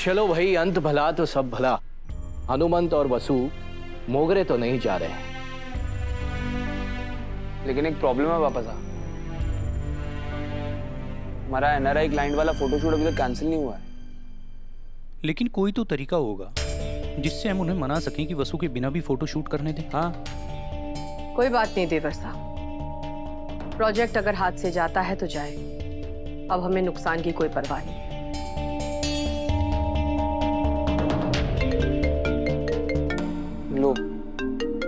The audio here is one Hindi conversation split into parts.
चलो भाई, अंत भला तो सब भला। हनुमंत और वसु मोगरे तो नहीं जा रहे हैं। लेकिन एक प्रॉब्लम है पापा साहब, हमारा एनआरआई क्लाइंट वाला फोटोशूट अभी तक कैंसिल नहीं हुआ है। लेकिन कोई तो तरीका होगा जिससे हम उन्हें मना सकें कि वसु के बिना भी फोटो शूट करने दें। हाँ, कोई बात नहीं देवर साहब, प्रोजेक्ट अगर हाथ से जाता है तो जाए, अब हमें नुकसान की कोई परवाह नहीं। लो,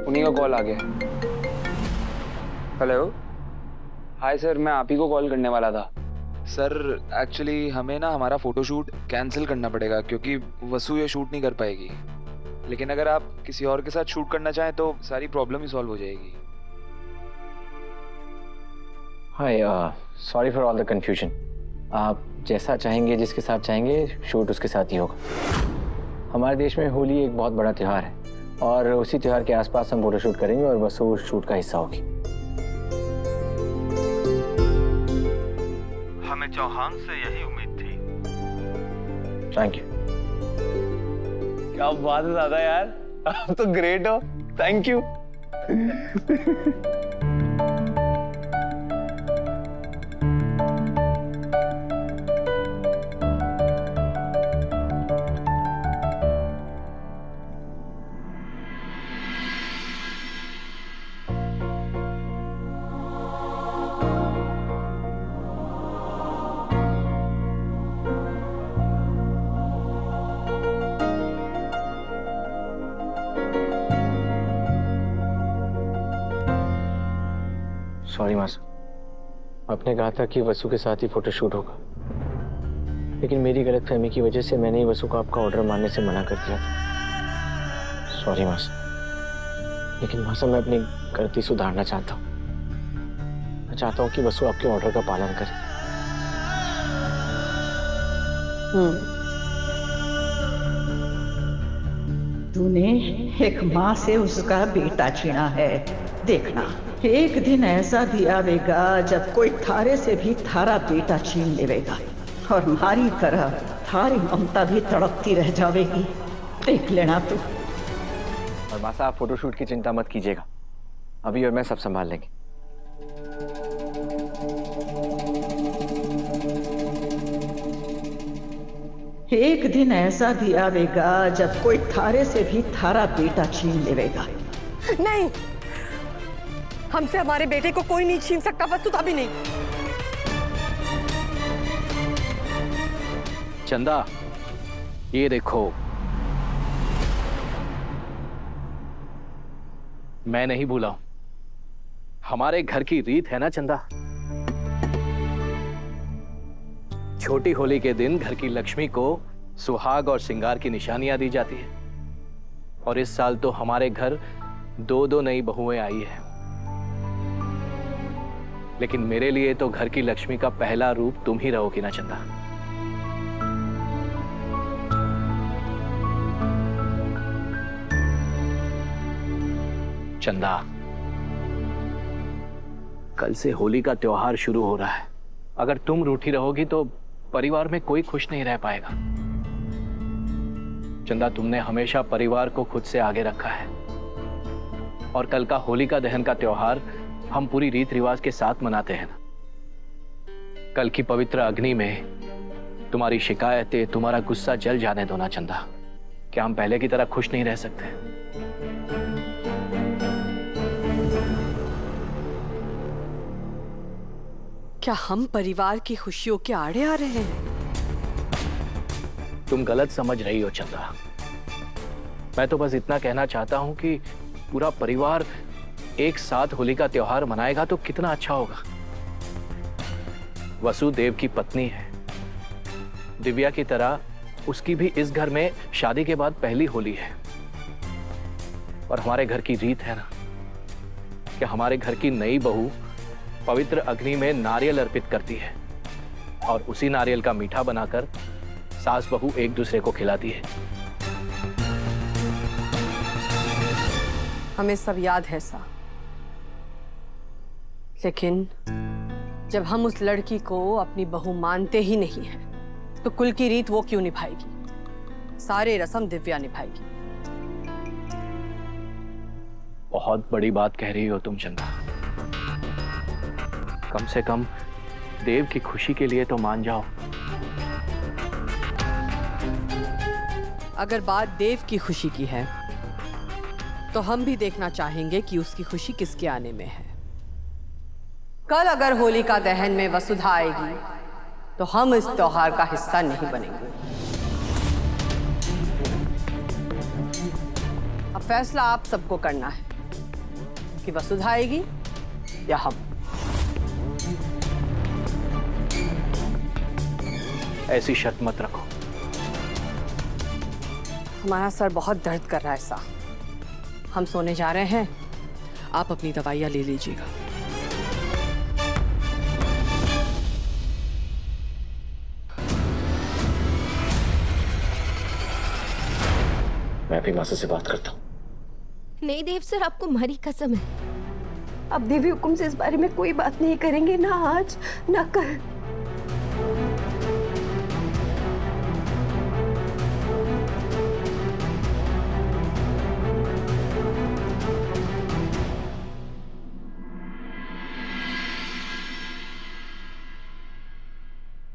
उन्हीं का कॉल आ गया। हेलो, हाय सर, मैं आप ही को कॉल करने वाला था। सर एक्चुअली हमें ना हमारा फोटोशूट कैंसिल करना पड़ेगा क्योंकि वसु ये शूट नहीं कर पाएगी। लेकिन अगर आप किसी और के साथ शूट करना चाहें तो सारी प्रॉब्लम ही सॉल्व हो जाएगी। Hi, sorry for all the confusion. आप जैसा चाहेंगे, जिसके साथ चाहेंगे, शूट उसके साथ ही होगा। हमारे देश में होली एक बहुत बड़ा त्यौहार है और उसी त्यौहार के आसपास हम फोटोशूट करेंगे और वसु उस शूट का हिस्सा होगी। हमें चौहान से यही उम्मीद थी। Thank you. क्या बात है दादा यार, आप तो ग्रेट हो। Thank you. सॉरी मासा, आपने कहा था कि वसु के साथ ही फोटोशूट होगा, लेकिन मेरी गलतफहमी की वजह से मैंने वसु को आपका ऑर्डर मानने से मना कर दिया था। सॉरी मासा, लेकिन मासा मैं अपनी गलती सुधारना चाहता हूँ। मैं चाहता हूँ कि वसु आपके ऑर्डर का पालन करे। तूने एक माँ से उसका बेटा छीना है। देखना, एक दिन ऐसा भी आवेगा जब कोई थारे से भी थारा बेटा छीन लेवेगा और हमारी तरह थारी ममता भी तड़पती रह जावेगी। देख लेना तू। और मासा, आप फोटोशूट की चिंता मत कीजिएगा, अभी और मैं सब संभाल लेंगे। एक दिन ऐसा भी आवेगा जब कोई थारे से भी थारा बेटा छीन लेवेगा। नहीं, हमसे हमारे बेटे को कोई नहीं छीन सकता, वस्तुतः भी नहीं। चंदा, ये देखो, मैं नहीं भूला हूं। हमारे घर की रीत है ना चंदा, छोटी होली के दिन घर की लक्ष्मी को सुहाग और श्रृंगार की निशानियां दी जाती है। और इस साल तो हमारे घर 2-2 नई बहुएं आई हैं। लेकिन मेरे लिए तो घर की लक्ष्मी का पहला रूप तुम ही रहोगी ना चंदा। चंदा, कल से होली का त्योहार शुरू हो रहा है। अगर तुम रूठी रहोगी तो परिवार में कोई खुश नहीं रह पाएगा। चंदा, तुमने हमेशा परिवार को खुद से आगे रखा है और कल का होलिका दहन का त्योहार हम पूरी रीत रिवाज के साथ मनाते हैं ना। कल की पवित्र अग्नि में तुम्हारी शिकायतें, तुम्हारा गुस्सा जल जाने दो ना चंदा। क्या हम पहले की तरह खुश नहीं रह सकते? क्या हम परिवार की खुशियों के आड़े आ रहे हैं? तुम गलत समझ रही हो चंदा। मैं तो बस इतना कहना चाहता हूं कि पूरा परिवार एक साथ होली का त्योहार मनाएगा तो कितना अच्छा होगा। वसुदेव की पत्नी है, दिव्या की तरह उसकी भी इस घर में शादी के बाद पहली होली है। और हमारे घर की रीत है ना कि हमारे घर की नई बहू पवित्र अग्नि में नारियल अर्पित करती है और उसी नारियल का मीठा बनाकर सास बहू एक दूसरे को खिलाती है। हमें सब याद है सा, लेकिन जब हम उस लड़की को अपनी बहू मानते ही नहीं हैं, तो कुल की रीत वो क्यों निभाएगी? सारे रस्म दिव्या निभाएगी। बहुत बड़ी बात कह रही हो तुम चंदा। कम से कम देव की खुशी के लिए तो मान जाओ। अगर बात देव की खुशी की है तो हम भी देखना चाहेंगे कि उसकी खुशी किसके आने में है। कल अगर होलिका दहन में वसुधा आएगी तो हम इस त्योहार का हिस्सा नहीं बनेंगे। अब फैसला आप सबको करना है कि वसुधा आएगी या हम। ऐसी शर्त मत रखो। हमारा सर बहुत दर्द कर रहा है सा। हम सोने जा रहे हैं, आप अपनी दवाइयां ले लीजिएगा। मैं भी मासी से बात करता हूँ। नहीं देव सर, आपको हमारी कसम है। अब देवी हुकुम से इस बारे में कोई बात नहीं करेंगे, ना आज ना कल।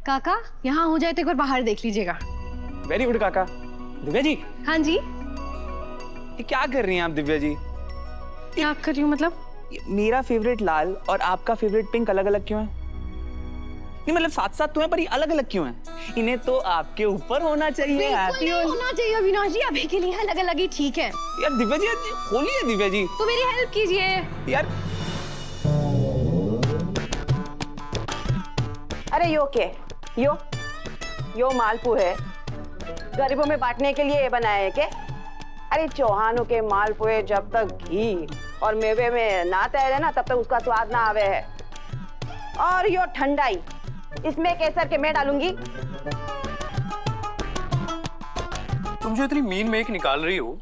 काका, यहाँ हो जाए तो एक बार बाहर देख लीजिएगा। वेरी गुड काका। दिव्या जी, हाँ जी। ये क्या कर रही हैं आप दिव्या जी? क्या कर रही हूँ मतलब? मेरा फेवरेट लाल और आपका फेवरेट पिंक अलग अलग क्यों है? नहीं मतलब साथ साथ तो है, पर ये अलग अलग क्यों है? इन्हें तो आपके ऊपर होना चाहिए। बिल्कुल नहीं होना चाहिए अविनाश जी, अभी के लिए अलग अलग ही ठीक है। यार दिव्या जी, होली है दिव्या जी। तो मेरी हेल्प कीजिए यार अरे यो मालपू है, गरीबों में बांटने के लिए ये बनाया है के? अरे चौहानों के मालपुए जब तक घी और मेवे में ना तैरे ना तब तक उसका स्वाद ना आवे है। और यो ठंडाई, इसमें केसर के मैं डालूंगी। तुम जो इतनी मीन मेक निकाल रही हो,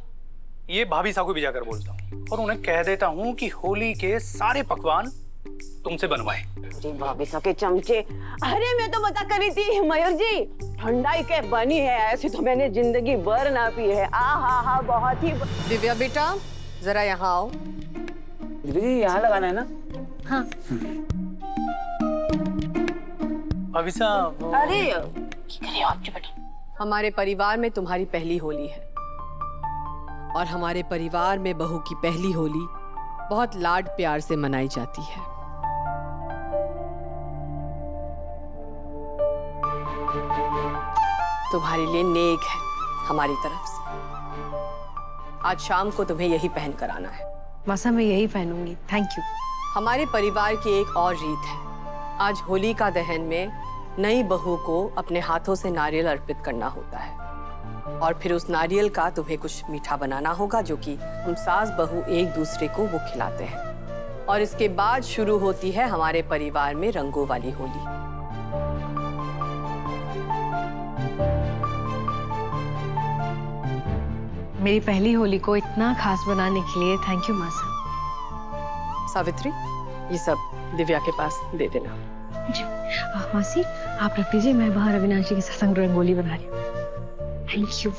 ये भाभी साहब को भी जाकर बोलता हूँ और उन्हें कह देता हूँ कि होली के सारे पकवान तुमसे बनवाए। अरे भाभी साहब के चमचे। अरे मैं तो बता करी थी मयूर जी, ठंडाई के बनी है ऐसी तो मैंने जिंदगी भर ना पी है। हा बहुत ही। दिव्या बेटा जरा यहाँ आओ। दिव्या जी, यहाँ लगाना है ना? हाँ। भाभी साहब, अरे हमारे परिवार में तुम्हारी पहली होली है और हमारे परिवार में बहू की पहली होली बहुत लाड प्यार से मनाई जाती है। तुम्हारे लिए नेक है हमारी तरफ से। आज शाम को तुम्हें यही पहन कर आना है। मासा मैं यही पहनूंगी, थैंक यू। हमारे परिवार की एक और रीत है, आज होली का दहन में नई बहू को अपने हाथों से नारियल अर्पित करना होता है और फिर उस नारियल का तुम्हें कुछ मीठा बनाना होगा जो कि हम सास बहू एक दूसरे को वो खिलाते हैं। और इसके बाद शुरू होती है हमारे परिवार में रंगों वाली होली। मेरी पहली होली को इतना खास बनाने के लिए थैंक यू मासा। सावित्री, ये सब दिव्या के पास दे देना। जी मासी, आप रख दीजिए, मैं बाहर अविनाशी के साथ रंगोली बना रही हूँ। Thank you.